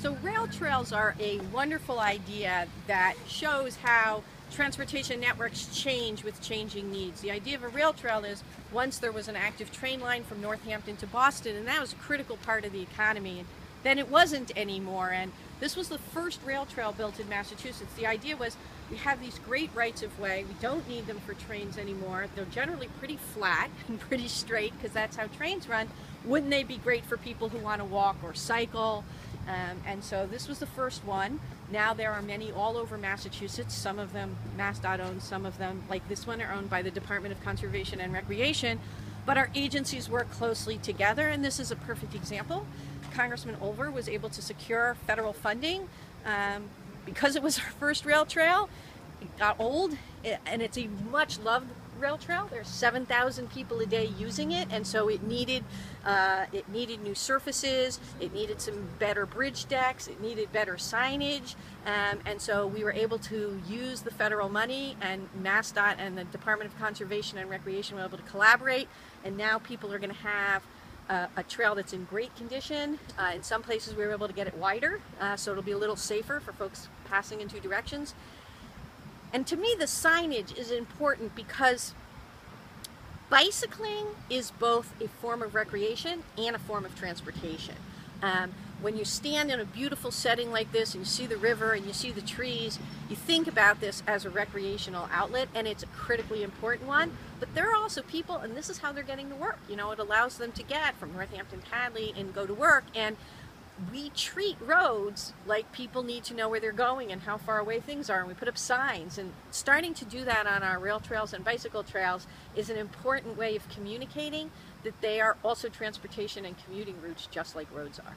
So rail trails are a wonderful idea that shows how transportation networks change with changing needs. The idea of a rail trail is once there was an active train line from Northampton to Boston, and that was a critical part of the economy. And then it wasn't anymore, and this was the first rail trail built in Massachusetts. The idea was we have these great rights of way. We don't need them for trains anymore. They're generally pretty flat and pretty straight because that's how trains run. Wouldn't they be great for people who want to walk or cycle? And so this was the first one. Now there are many all over Massachusetts. Some of them Mass.DOT owns, some of them, like this one, are owned by the Department of Conservation and Recreation. But our agencies work closely together, and this is a perfect example. Congressman Olver was able to secure federal funding because it was our first rail trail. It got old, and it's a much loved rail trail. There's 7,000 people a day using it, and so it needed new surfaces, it needed some better bridge decks, it needed better signage, and so we were able to use the federal money, and MassDOT and the Department of Conservation and Recreation were able to collaborate, and now people are going to have a trail that's in great condition. In some places we were able to get it wider, so it'll be a little safer for folks passing in two directions. And to me, the signage is important because bicycling is both a form of recreation and a form of transportation. When you stand in a beautiful setting like this and you see the river and you see the trees, you think about this as a recreational outlet, and it's a critically important one. But there are also people, and this is how they're getting to work. You know, it allows them to get from Northampton to Hadley and go to work. And we treat roads like people need to know where they're going and how far away things are, and we put up signs, and starting to do that on our rail trails and bicycle trails is an important way of communicating that they are also transportation and commuting routes just like roads are.